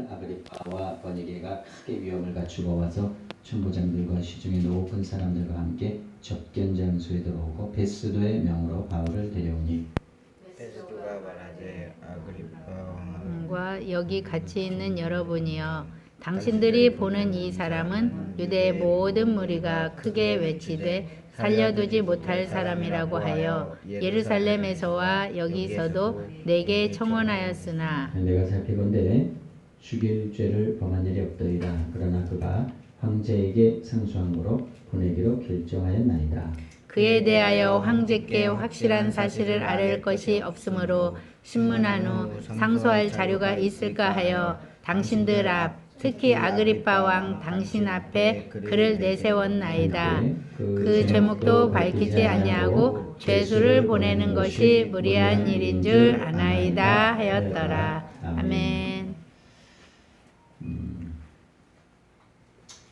그날 아그리파와 버니게가 크게 위험을 갖추고 와서 천부장들과 시중의 높은 사람들과 함께 접견 장소에 들어오고 베스도의 명으로 바울을 데려오니 베스도가 말하되 아그리파 왕과 여기 같이 있는 여러분이여, 당신들이 보는 이 사람은 유대의 모든 무리가 크게 외치되 살려두지 못할 사람이라고 하여 예루살렘에서와 여기서도 내게 청원하였으나 내가 살피건대 죽일 죄를 범한 일이 없더이다. 그러나 그가 황제에게 상소함으로 보내기로 결정하였나이다. 그에 대하여 황제께 확실한 사실을 알릴 것이 없으므로 신문한 후 상소할 자료가 있을까 하여 당신들 앞, 특히 아그리파 왕 당신 앞에 그를 내세웠나이다. 그 제목도 밝히지 아니하고 죄수를 보내는 것이 무리한 일인 줄 아나이다 하였더라. 아멘.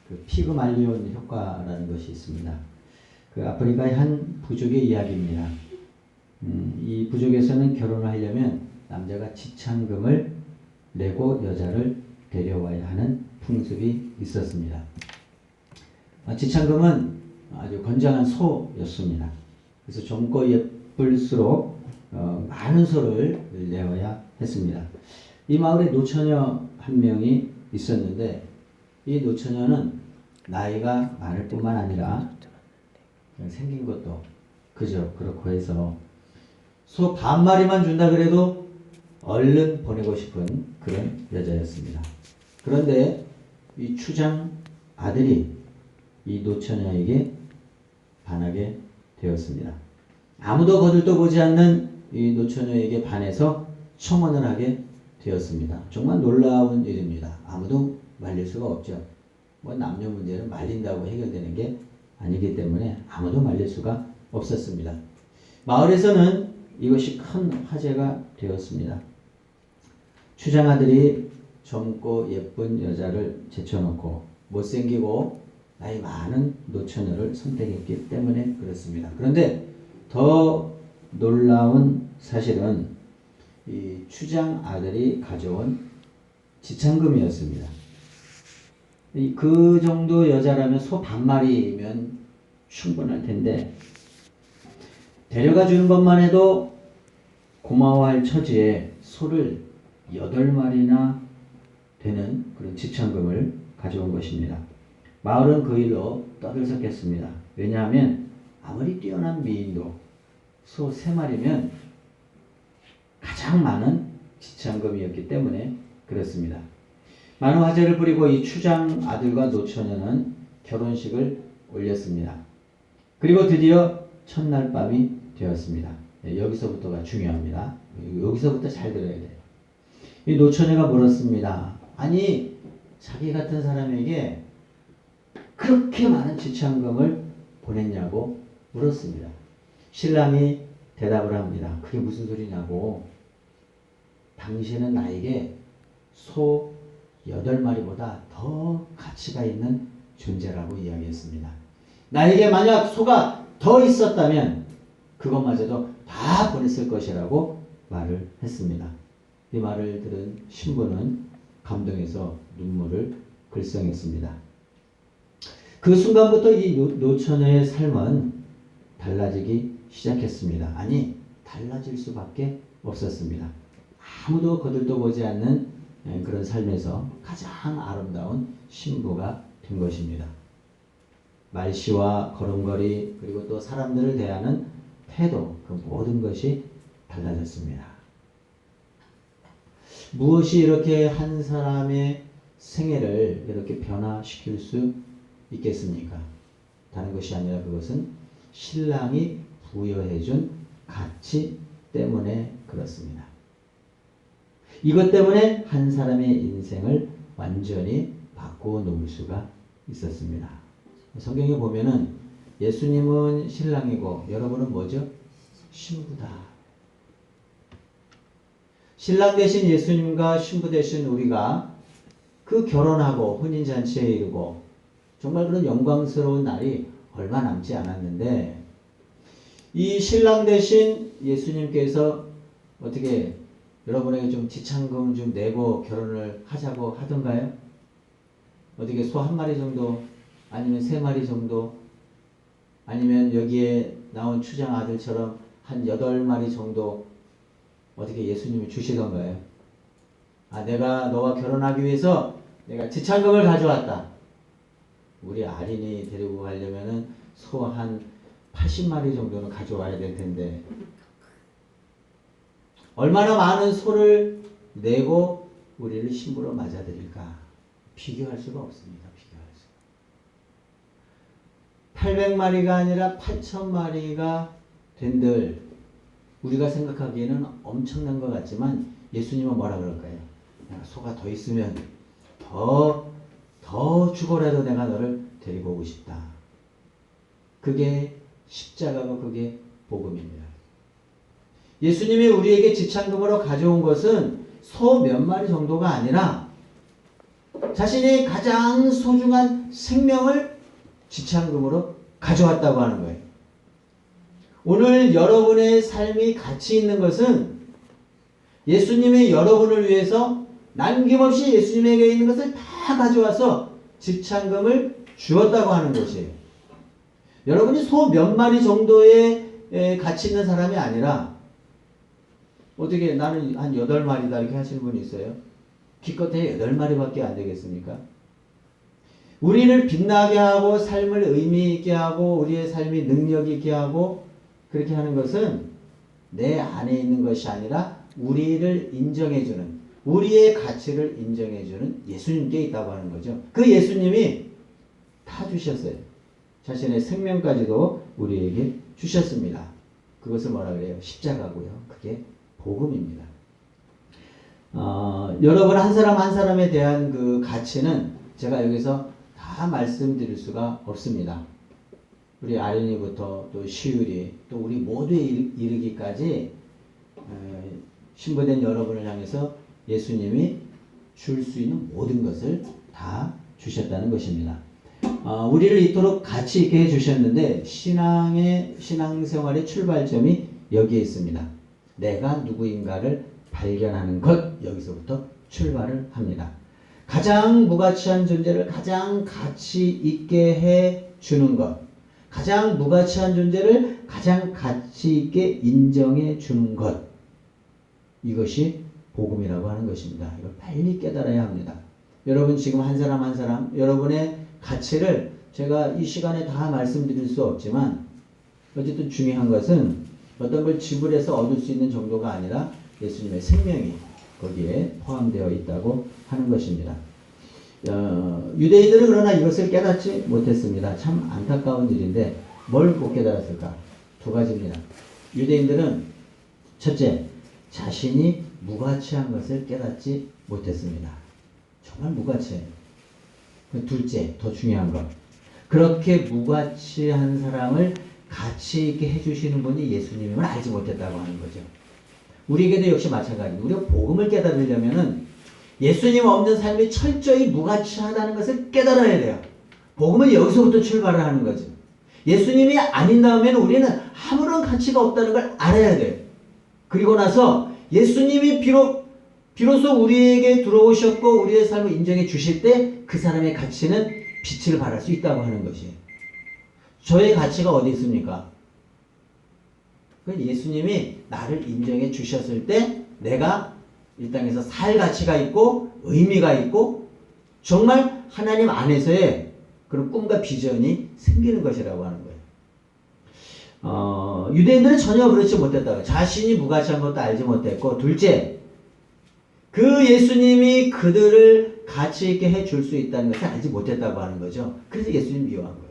그 피그말리온 효과라는 것이 있습니다. 그 아프리카의 한 부족의 이야기입니다. 이 부족에서는 결혼을 하려면 남자가 지참금을 내고 여자를 데려와야 하는 풍습이 있었습니다. 지참금은 아주 건장한 소였습니다. 그래서 젊고 예쁠수록 많은 소를 내어야 했습니다. 이 마을에 노처녀 한 명이 있었는데 이 노처녀는 나이가 많을 뿐만 아니라 생긴 것도 그저 그렇고 해서 소 반마리만 준다 그래도 얼른 보내고 싶은 그런 여자였습니다. 그런데 이 추장 아들이 이 노처녀에게 반하게 되었습니다. 아무도 거들떠 보지 않는 이 노처녀에게 반해서 청혼을 하게 되었습니다. 정말 놀라운 일입니다. 아무도 말릴 수가 없죠. 뭐 남녀 문제는 말린다고 해결되는 게 아니기 때문에 아무도 말릴 수가 없었습니다. 마을에서는 이것이 큰 화제가 되었습니다. 추장 아들이 젊고 예쁜 여자를 제쳐놓고 못생기고 나이 많은 노처녀를 선택했기 때문에 그렇습니다. 그런데 더 놀라운 사실은 이 추장 아들이 가져온 지참금이었습니다. 그 정도 여자라면 소 반마리면 충분할 텐데 데려가 주는 것만 해도 고마워할 처지에 소를 8마리나 되는 그런 지참금을 가져온 것입니다. 마을은 그 일로 떠들썩했습니다. 왜냐하면 아무리 뛰어난 미인도 소 3마리면 가장 많은 지참금이었기 때문에 그렇습니다. 많은 화제를 부리고 이 추장 아들과 노처녀는 결혼식을 올렸습니다. 그리고 드디어 첫날 밤이 되었습니다. 여기서부터가 중요합니다. 여기서부터 잘 들어야 돼요. 이 노처녀가 물었습니다. 아니 자기 같은 사람에게 그렇게 많은 지참금을 보냈냐고 물었습니다. 신랑이 대답을 합니다. 그게 무슨 소리냐고. 당신은 나에게 소 8마리보다 더 가치가 있는 존재라고 이야기했습니다. 나에게 만약 소가 더 있었다면 그것마저도 다 보냈을 것이라고 말을 했습니다. 이 말을 들은 신부는 감동해서 눈물을 글썽했습니다. 그 순간부터 이 노처녀의 삶은 달라지기 시작했습니다. 아니, 달라질 수밖에 없었습니다. 아무도 거들떠보지 않는 그런 삶에서 가장 아름다운 신부가 된 것입니다. 말씨와 걸음걸이 그리고 또 사람들을 대하는 태도, 그 모든 것이 달라졌습니다. 무엇이 이렇게 한 사람의 생애를 이렇게 변화시킬 수 있겠습니까? 다른 것이 아니라 그것은 신랑이 부여해준 가치 때문에 그렇습니다. 이것 때문에 한 사람의 인생을 완전히 바꾸어 놓을 수가 있었습니다. 성경에 보면은 예수님은 신랑이고 여러분은 뭐죠? 신부다. 신랑 대신 예수님과 신부 대신 우리가 그 결혼하고 혼인잔치에 이르고 정말 그런 영광스러운 날이 얼마 남지 않았는데 이 신랑 대신 예수님께서 어떻게 여러분에게 좀 지참금 좀 내고 결혼을 하자고 하던가요? 어떻게 소 한 마리 정도, 아니면 세 마리 정도, 아니면 여기에 나온 추장 아들처럼 한 8마리 정도 어떻게 예수님이 주시던가요? 아, 내가 너와 결혼하기 위해서 내가 지참금을 가져왔다. 우리 아린이 데리고 가려면은 소 한 80마리 정도는 가져와야 될 텐데 얼마나 많은 소를 내고 우리를 신부로 맞아들일까? 비교할 수가 없습니다. 비교할 수가. 800마리가 아니라 8,000마리가 된들 우리가 생각하기에는 엄청난 것 같지만 예수님은 뭐라 그럴까요? 소가 더 있으면 더 죽어라도 내가 너를 데리고 오고 싶다. 그게 십자가고 그게 복음입니다. 예수님이 우리에게 지참금으로 가져온 것은 소 몇 마리 정도가 아니라 자신의 가장 소중한 생명을 지참금으로 가져왔다고 하는 거예요. 오늘 여러분의 삶이 가치 있는 것은 예수님이 여러분을 위해서 남김없이 예수님에게 있는 것을 다 가져와서 지참금을 주었다고 하는 것이에요. 여러분이 소 몇 마리 정도의 가치 있는 사람이 아니라 어떻게 나는 한 8마리다 이렇게 하시는 분이 있어요? 기껏해 8마리밖에 안 되겠습니까? 우리를 빛나게 하고 삶을 의미 있게 하고 우리의 삶이 능력 있게 하고 그렇게 하는 것은 내 안에 있는 것이 아니라 우리를 인정해주는 우리의 가치를 인정해주는 예수님께 있다고 하는 거죠. 그 예수님이 다 주셨어요. 자신의 생명까지도 우리에게 주셨습니다. 그것을 뭐라 그래요? 십자가고요. 그게 복음입니다. 여러분 한 사람 한 사람에 대한 그 가치는 제가 여기서 다 말씀드릴 수가 없습니다. 우리 아린이부터 또 시율이 또 우리 모두에 이르기까지 신부된 여러분을 향해서 예수님이 줄 수 있는 모든 것을 다 주셨다는 것입니다. 우리를 이토록 가치 있게 해주셨는데 신앙생활의 출발점이 여기에 있습니다. 내가 누구인가를 발견하는 것, 여기서부터 출발을 합니다. 가장 무가치한 존재를 가장 가치 있게 해주는 것, 가장 무가치한 존재를 가장 가치 있게 인정해 주는 것, 이것이 복음이라고 하는 것입니다. 이걸 빨리 깨달아야 합니다. 여러분 지금 한 사람 한 사람 여러분의 가치를 제가 이 시간에 다 말씀드릴 수 없지만 어쨌든 중요한 것은 어떤 걸 지불해서 얻을 수 있는 정도가 아니라 예수님의 생명이 거기에 포함되어 있다고 하는 것입니다. 유대인들은 그러나 이것을 깨닫지 못했습니다. 참 안타까운 일인데 뭘 못 깨달았을까? 두 가지입니다. 유대인들은 첫째, 자신이 무가치한 것을 깨닫지 못했습니다. 정말 무가치해요. 둘째, 더 중요한 것. 그렇게 무가치한 사람을 가치 있게 해주시는 분이 예수님임을 알지 못했다고 하는 거죠. 우리에게도 역시 마찬가지입니다. 우리가 복음을 깨달으려면은 예수님 없는 삶이 철저히 무가치하다는 것을 깨달아야 돼요. 복음은 여기서부터 출발을 하는 거죠. 예수님이 아닌 다음에는 우리는 아무런 가치가 없다는 걸 알아야 돼요. 그리고 나서 예수님이 비로소 우리에게 들어오셨고 우리의 삶을 인정해 주실 때 그 사람의 가치는 빛을 발할 수 있다고 하는 것이에요. 저의 가치가 어디 있습니까? 예수님이 나를 인정해 주셨을 때 내가 이 땅에서 살 가치가 있고 의미가 있고 정말 하나님 안에서의 그런 꿈과 비전이 생기는 것이라고 하는 거예요. 유대인들은 전혀 그렇지 못했다고. 자신이 무가치한 것도 알지 못했고, 둘째, 그 예수님이 그들을 가치 있게 해줄 수 있다는 것을 알지 못했다고 하는 거죠. 그래서 예수님 미워한 거예요.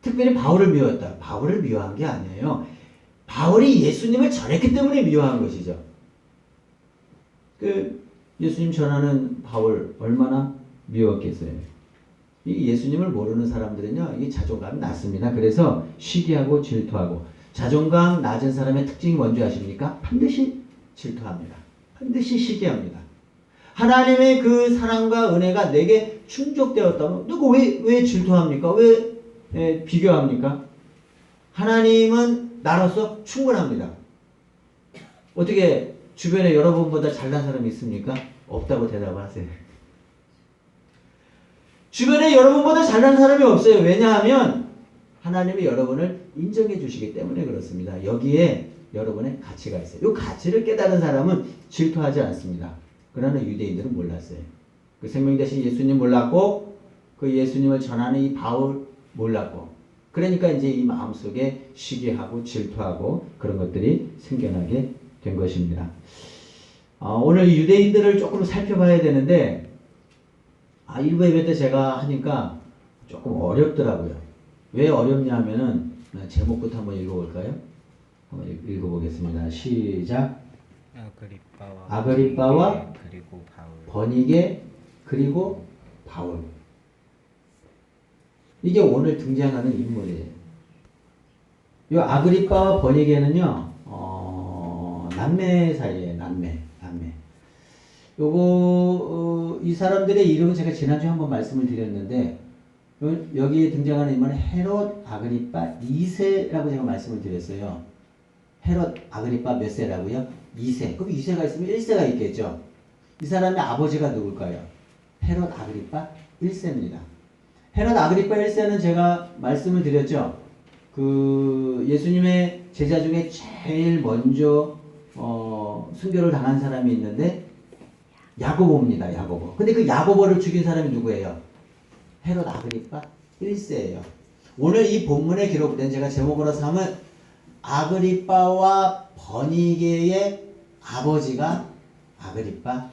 특별히 바울을 미워했다. 바울을 미워한 게 아니에요. 바울이 예수님을 전했기 때문에 미워한 것이죠. 예수님 전하는 바울 얼마나 미웠겠어요. 이 예수님을 모르는 사람들은요, 이게 자존감이 낮습니다. 그래서 시기하고 질투하고, 자존감 낮은 사람의 특징이 뭔지 아십니까? 반드시 질투합니다. 반드시 시기합니다. 하나님의 그 사랑과 은혜가 내게 충족되었다면 누구 왜 질투합니까? 왜 비교합니까? 하나님은 나로서 충분합니다. 어떻게 주변에 여러분보다 잘난 사람이 있습니까? 없다고 대답을 하세요. 주변에 여러분보다 잘난 사람이 없어요. 왜냐하면 하나님이 여러분을 인정해 주시기 때문에 그렇습니다. 여기에 여러분의 가치가 있어요. 이 가치를 깨달은 사람은 질투하지 않습니다. 그러나 유대인들은 몰랐어요. 그 생명 대신 예수님 몰랐고 그 예수님을 전하는 이 바울 몰랐고 그러니까 이제 이 마음속에 시기하고 질투하고 그런 것들이 생겨나게 된 것입니다. 오늘 유대인들을 조금 살펴봐야 되는데 일부 예배 때 제가 하니까 조금 어렵더라고요. 왜 어렵냐 하면은 제목부터 한번 읽어볼까요? 한번 읽어보겠습니다. 시작. 아그리빠와 그리고 바울. 버니게 그리고 바울. 이게 오늘 등장하는 인물이에요. 이 아그리빠와 버니게는요, 남매 사이에요. 남매. 이 사람들의 이름은 제가 지난주에 한번 말씀을 드렸는데, 여기에 등장하는 인물은 헤롯 아그리빠 2세라고 제가 말씀을 드렸어요. 헤롯 아그리빠 몇 세라고요? 2세. 그럼 2세가 있으면 1세가 있겠죠. 이 사람의 아버지가 누굴까요? 헤롯 아그리빠 1세입니다. 헤롯 아그리빠 1세는 제가 말씀을 드렸죠. 그 예수님의 제자 중에 제일 먼저 순교를 당한 사람이 있는데 야고보입니다. 야고보. 근데 그 야고보를 죽인 사람이 누구예요? 헤롯 아그리빠 1세예요. 오늘 이 본문에 기록된 제가 제목으로 삼은 아그리빠와 버니게의 아버지가 아그리빠